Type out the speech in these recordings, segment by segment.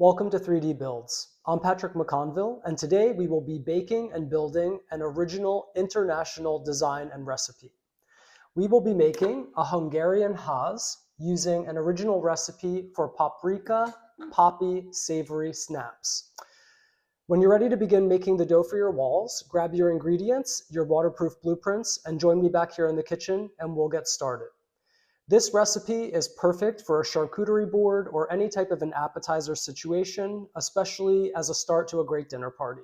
Welcome to 3D Builds. I'm Patrick McConville, and today we will be baking and building an original international design and recipe. We will be making a Hungarian Haz using an original recipe for Paprika Poppy Savory Snaps. When you're ready to begin making the dough for your walls, grab your ingredients, your waterproof blueprints, and join me back here in the kitchen and we'll get started. This recipe is perfect for a charcuterie board or any type of an appetizer situation, especially as a start to a great dinner party.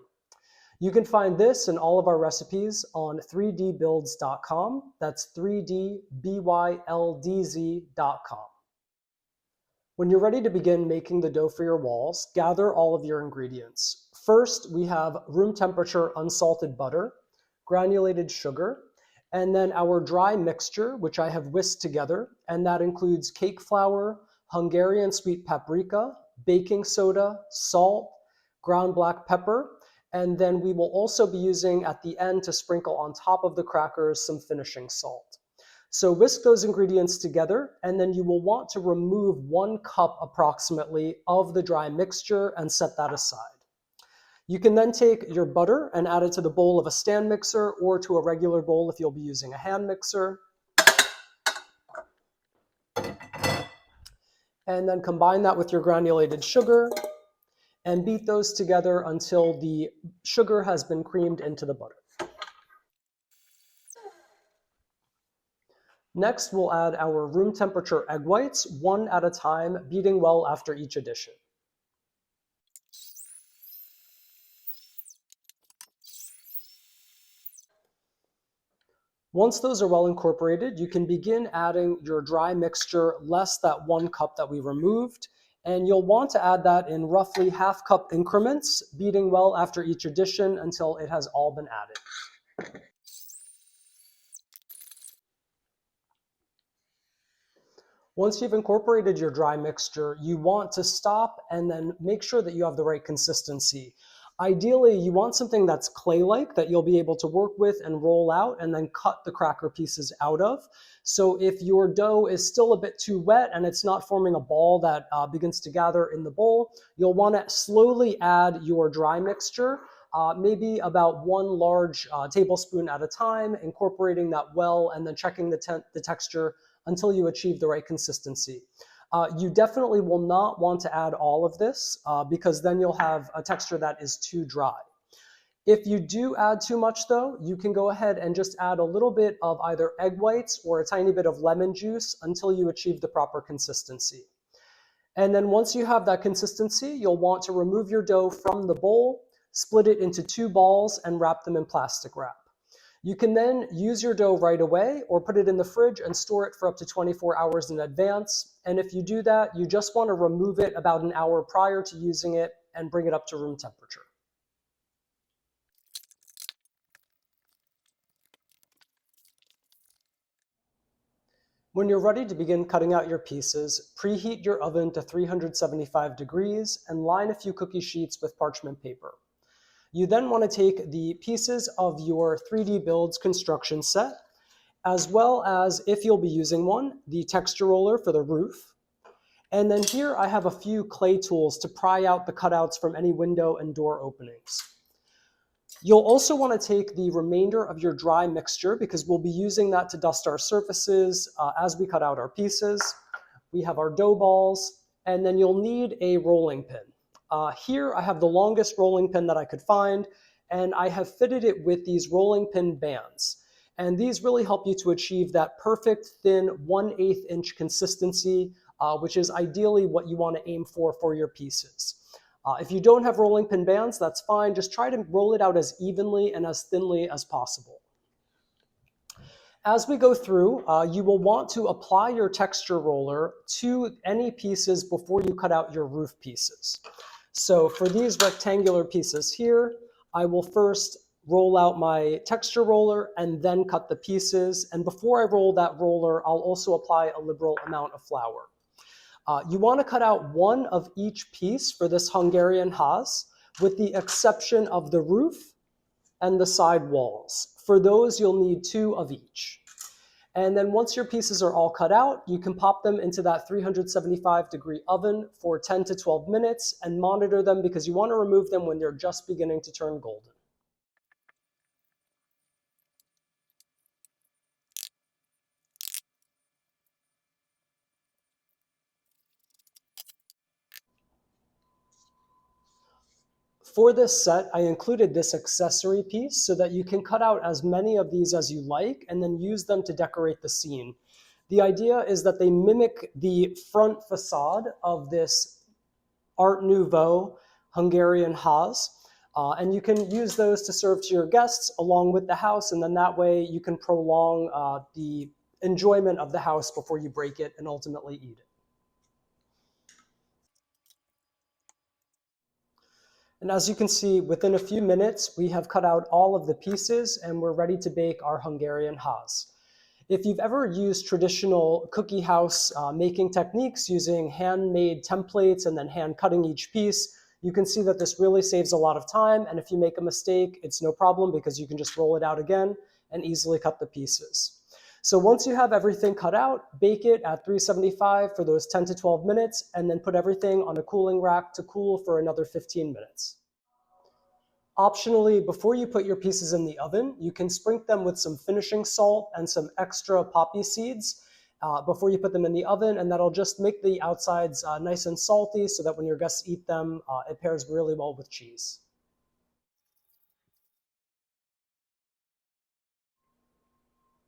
You can find this and all of our recipes on 3DBYLDZ.com. That's 3DBYLDZ.com. When you're ready to begin making the dough for your walls, gather all of your ingredients. First, we have room temperature unsalted butter, granulated sugar, and then our dry mixture, which I have whisked together, and that includes cake flour, Hungarian sweet paprika, baking soda, salt, ground black pepper, and then we will also be using at the end to sprinkle on top of the crackers some finishing salt. So whisk those ingredients together, and then you will want to remove 1 cup approximately of the dry mixture and set that aside. You can then take your butter and add it to the bowl of a stand mixer or to a regular bowl if you'll be using a hand mixer. And then combine that with your granulated sugar and beat those together until the sugar has been creamed into the butter. Next, we'll add our room temperature egg whites, 1 at a time, beating well after each addition. Once those are well incorporated, you can begin adding your dry mixture less that 1 cup that we removed, and you'll want to add that in roughly ½ cup increments, beating well after each addition until it has all been added. Once you've incorporated your dry mixture, you want to stop and then make sure that you have the right consistency. Ideally, you want something that's clay-like that you'll be able to work with and roll out and then cut the cracker pieces out of. So if your dough is still a bit too wet and it's not forming a ball that begins to gather in the bowl, you'll want to slowly add your dry mixture, maybe about 1 large tablespoon at a time, incorporating that well and then checking the texture until you achieve the right consistency. You definitely will not want to add all of this because then you'll have a texture that is too dry. If you do add too much though, you can go ahead and just add a little bit of either egg whites or a tiny bit of lemon juice until you achieve the proper consistency. And then once you have that consistency, you'll want to remove your dough from the bowl, split it into 2 balls and wrap them in plastic wrap. You can then use your dough right away or put it in the fridge and store it for up to 24 hours in advance. And if you do that, you just want to remove it about an hour prior to using it and bring it up to room temperature. When you're ready to begin cutting out your pieces, preheat your oven to 375 degrees and line a few cookie sheets with parchment paper. You then want to take the pieces of your 3D Builds construction set, as well as, if you'll be using one, the texture roller for the roof. And then here I have a few clay tools to pry out the cutouts from any window and door openings. You'll also want to take the remainder of your dry mixture because we'll be using that to dust our surfaces as we cut out our pieces. We have our dough balls, and then you'll need a rolling pin. Here I have the longest rolling pin that I could find, and I have fitted it with these rolling pin bands. And these really help you to achieve that perfect thin 1/8 inch consistency, which is ideally what you want to aim for your pieces. If you don't have rolling pin bands, that's fine. Just try to roll it out as evenly and as thinly as possible. As we go through, you will want to apply your texture roller to any pieces before you cut out your roof pieces. So for these rectangular pieces here, I will first roll out my texture roller and then cut the pieces. And before I roll that roller, I'll also apply a liberal amount of flour. You want to cut out 1 of each piece for this Hungarian Haz, with the exception of the roof and the side walls. For those, you'll need 2 of each. And then once your pieces are all cut out, you can pop them into that 375-degree oven for 10 to 12 minutes and monitor them because you want to remove them when they're just beginning to turn golden. For this set, I included this accessory piece so that you can cut out as many of these as you like and then use them to decorate the scene. The idea is that they mimic the front facade of this Art Nouveau Hungarian Haz, and you can use those to serve to your guests along with the house, and then that way you can prolong the enjoyment of the house before you break it and ultimately eat it. And as you can see, within a few minutes, we have cut out all of the pieces and we're ready to bake our Hungarian Haz. If you've ever used traditional cookie house making techniques using handmade templates and then hand cutting each piece, you can see that this really saves a lot of time. And if you make a mistake, it's no problem because you can just roll it out again and easily cut the pieces. So once you have everything cut out, bake it at 375 for those 10 to 12 minutes, and then put everything on a cooling rack to cool for another 15 minutes. Optionally, before you put your pieces in the oven, you can sprinkle them with some finishing salt and some extra poppy seeds before you put them in the oven, and that'll just make the outsides nice and salty so that when your guests eat them, it pairs really well with cheese.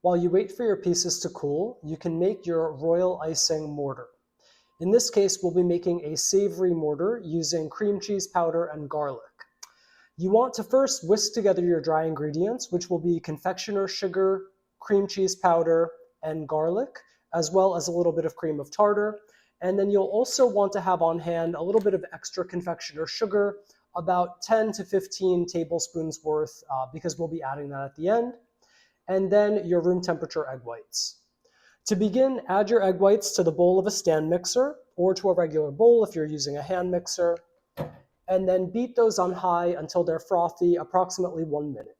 While you wait for your pieces to cool, you can make your royal icing mortar. In this case, we'll be making a savory mortar using cream cheese powder and garlic. You want to first whisk together your dry ingredients, which will be confectioner sugar, cream cheese powder, and garlic, as well as a little bit of cream of tartar. And then you'll also want to have on hand a little bit of extra confectioner sugar, about 10 to 15 tablespoons worth, because we'll be adding that at the end. And then your room temperature egg whites. To begin, add your egg whites to the bowl of a stand mixer or to a regular bowl if you're using a hand mixer, and then beat those on high until they're frothy, approximately 1 minute.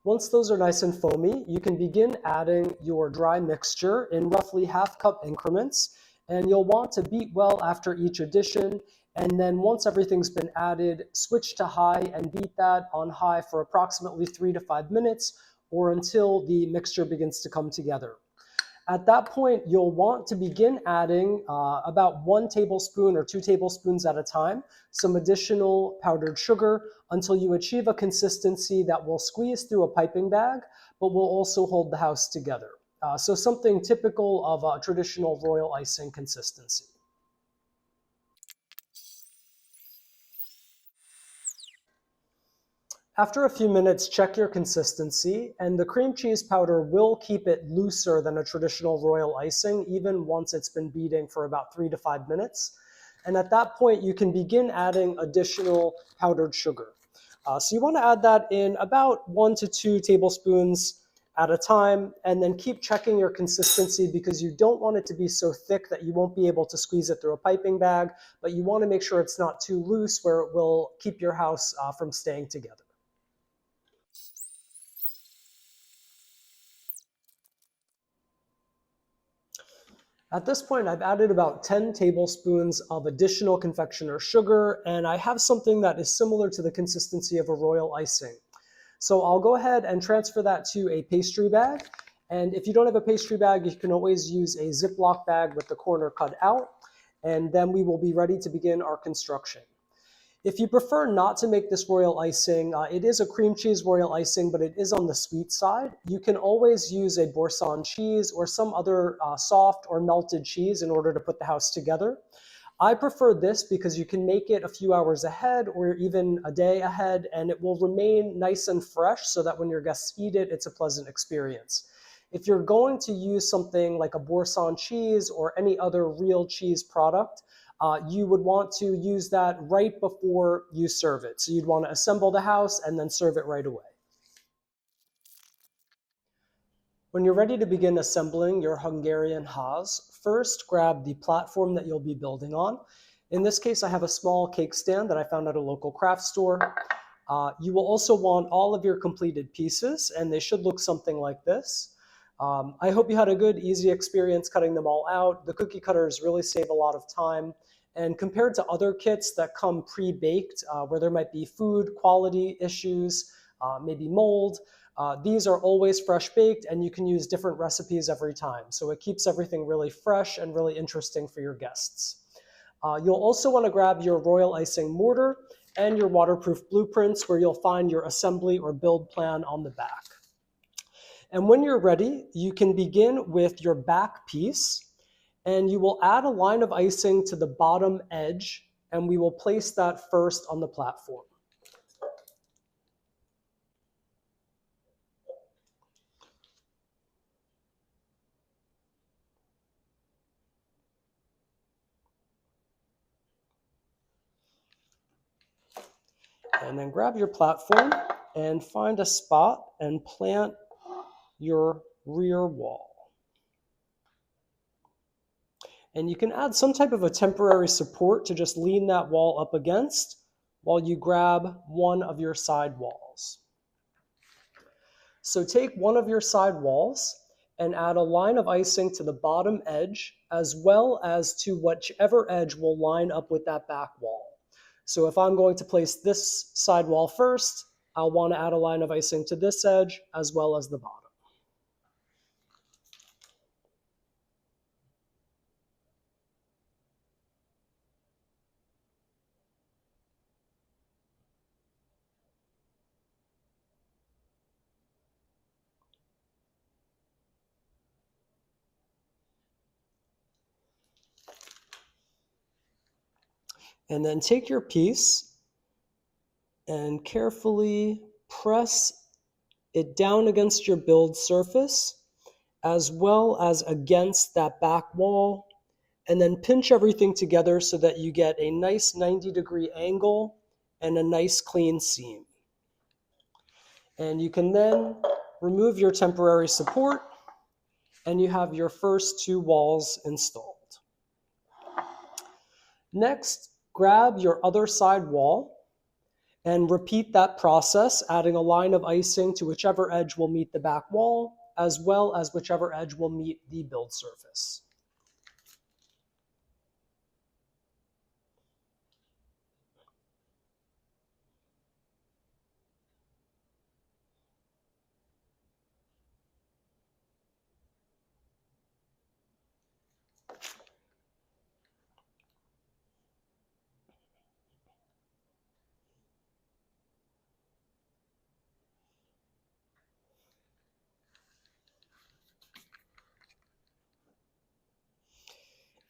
Once those are nice and foamy, you can begin adding your dry mixture in roughly half-cup increments, and you'll want to beat well after each addition, and then once everything's been added, switch to high and beat that on high for approximately 3 to 5 minutes or until the mixture begins to come together. At that point, you'll want to begin adding about 1 tablespoon or 2 tablespoons at a time, some additional powdered sugar until you achieve a consistency that will squeeze through a piping bag, but will also hold the house together. So something typical of a traditional royal icing consistency. After a few minutes, check your consistency, and the cream cheese powder will keep it looser than a traditional royal icing, even once it's been beating for about 3 to 5 minutes. And at that point, you can begin adding additional powdered sugar. So you want to add that in about 1 to 2 tablespoons at a time, and then keep checking your consistency because you don't want it to be so thick that you won't be able to squeeze it through a piping bag, but you want to make sure it's not too loose where it will keep your house from staying together. At this point, I've added about 10 tablespoons of additional confectioner sugar, and I have something that is similar to the consistency of a royal icing. So I'll go ahead and transfer that to a pastry bag. And if you don't have a pastry bag, you can always use a Ziploc bag with the corner cut out, and then we will be ready to begin our construction. If you prefer not to make this royal icing, it is a cream cheese royal icing, but it is on the sweet side. You can always use a Boursin cheese or some other soft or melted cheese in order to put the house together. I prefer this because you can make it a few hours ahead or even a day ahead, and it will remain nice and fresh so that when your guests eat it, it's a pleasant experience. If you're going to use something like a Boursin cheese or any other real cheese product, you would want to use that right before you serve it. So you'd want to assemble the house and then serve it right away. When you're ready to begin assembling your Hungarian Haz, first grab the platform that you'll be building on. In this case, I have a small cake stand that I found at a local craft store. You will also want all of your completed pieces, and they should look something like this. I hope you had a good, easy experience cutting them all out. The cookie cutters really save a lot of time. And compared to other kits that come pre-baked, where there might be food quality issues, maybe mold, these are always fresh baked, and you can use different recipes every time. So it keeps everything really fresh and really interesting for your guests. You'll also want to grab your royal icing mortar and your waterproof blueprints, where you'll find your assembly or build plan on the back. And when you're ready, you can begin with your back piece, and you will add a line of icing to the bottom edge, and we will place that first on the platform. And then grab your platform and find a spot and plant your rear wall. And you can add some type of a temporary support to just lean that wall up against while you grab one of your side walls. So take one of your side walls and add a line of icing to the bottom edge, as well as to whichever edge will line up with that back wall. So if I'm going to place this side wall first, I'll want to add a line of icing to this edge as well as the bottom. And then take your piece and carefully press it down against your build surface, as well as against that back wall, and then pinch everything together so that you get a nice 90-degree angle and a nice clean seam. And you can then remove your temporary support, and you have your first two walls installed. Next, grab your other side wall and repeat that process, adding a line of icing to whichever edge will meet the back wall, as well as whichever edge will meet the build surface.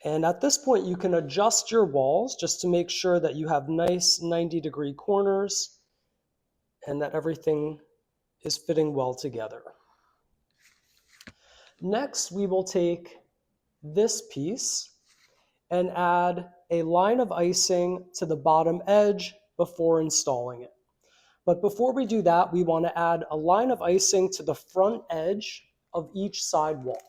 And at this point, you can adjust your walls just to make sure that you have nice 90-degree corners and that everything is fitting well together. Next, we will take this piece and add a line of icing to the bottom edge before installing it. But before we do that, we want to add a line of icing to the front edge of each side wall.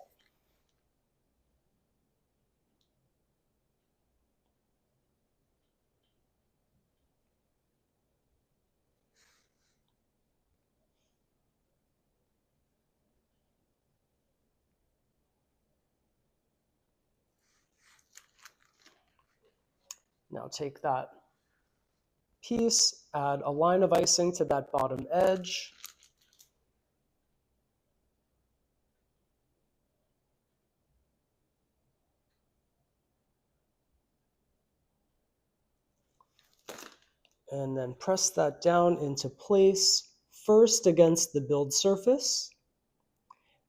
Now take that piece, add a line of icing to that bottom edge. And then press that down into place, first against the build surface,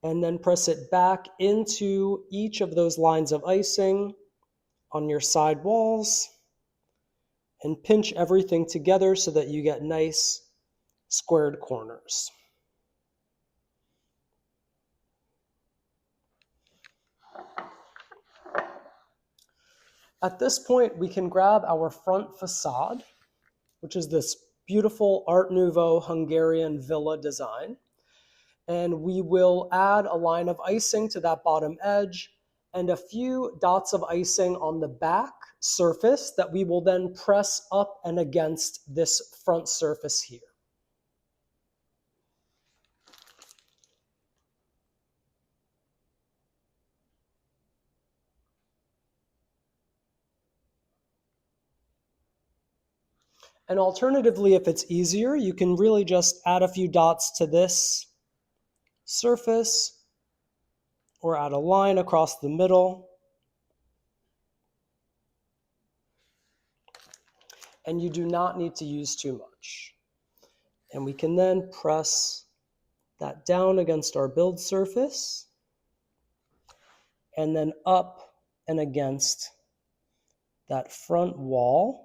and then press it back into each of those lines of icing on your side walls, and pinch everything together so that you get nice squared corners. At this point, we can grab our front facade, which is this beautiful Art Nouveau Hungarian villa design. And we will add a line of icing to that bottom edge and a few dots of icing on the back surface that we will then press up and against this front surface here. And alternatively, if it's easier, you can really just add a few dots to this surface or add a line across the middle. And you do not need to use too much. And we can then press that down against our build surface and then up and against that front wall.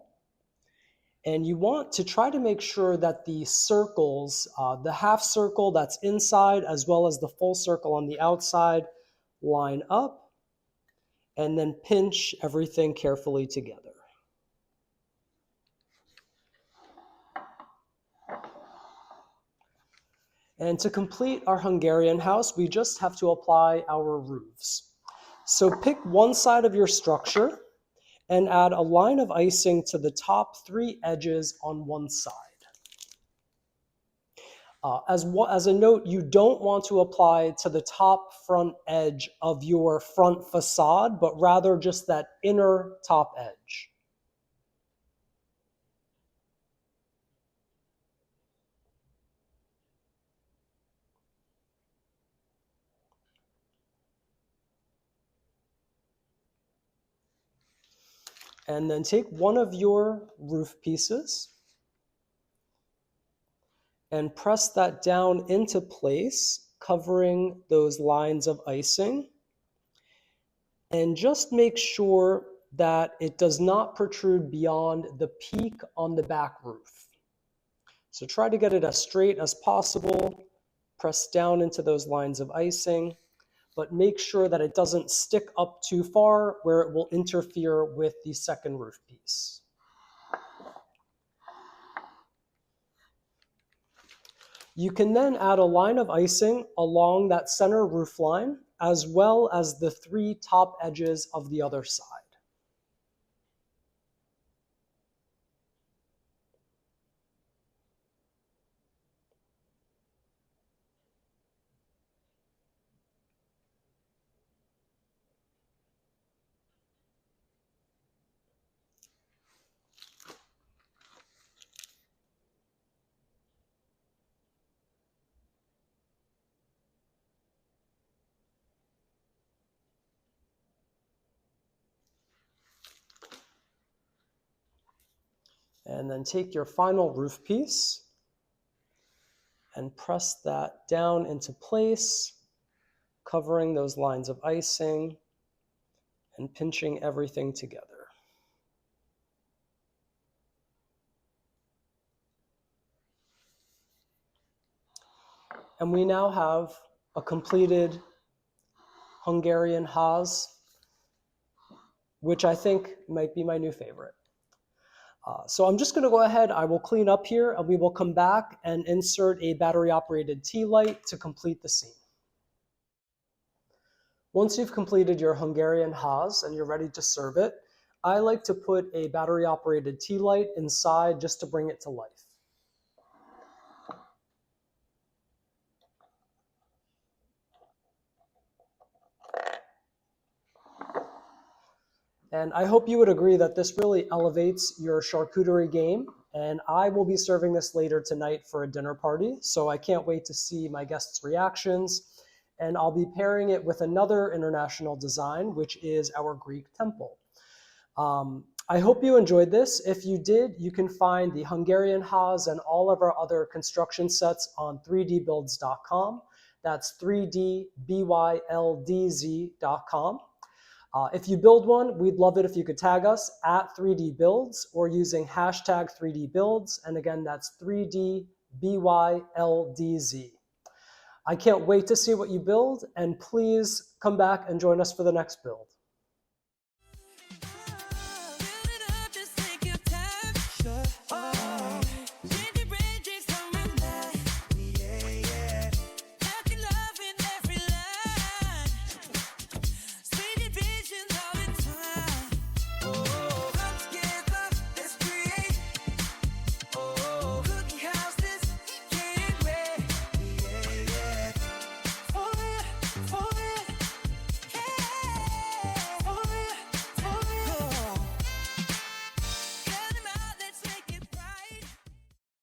And you want to try to make sure that the circles, the half circle that's inside as well as the full circle on the outside, line up, and then pinch everything carefully together. And to complete our Hungarian house, we just have to apply our roofs. So pick one side of your structure and add a line of icing to the top 3 edges on one side. As a note, you don't want to apply to the top front edge of your front facade, but rather just that inner top edge. And then take one of your roof pieces and press that down into place, covering those lines of icing. And just make sure that it does not protrude beyond the peak on the back roof. So try to get it as straight as possible. Press down into those lines of icing, but make sure that it doesn't stick up too far where it will interfere with the second roof piece. You can then add a line of icing along that center roof line, as well as the 3 top edges of the other side. And then take your final roof piece and press that down into place, covering those lines of icing and pinching everything together. And we now have a completed Hungarian Haz, which I think might be my new favorite. So I'm just going to go ahead, I will clean up here, and we will come back and insert a battery-operated tea light to complete the scene. Once you've completed your Hungarian Haz and you're ready to serve it, I like to put a battery-operated tea light inside just to bring it to life. And I hope you would agree that this really elevates your charcuterie game. And I will be serving this later tonight for a dinner party. So I can't wait to see my guests' reactions. And I'll be pairing it with another international design, which is our Greek temple. I hope you enjoyed this. If you did, you can find the Hungarian Haz and all of our other construction sets on 3DBYLDZ.com. That's 3DBYLDZ.com. If you build one, we'd love it if you could tag us at 3DBuilds or using hashtag 3DBuilds. And again, that's 3DBYLDZ. I can't wait to see what you build, and please come back and join us for the next build.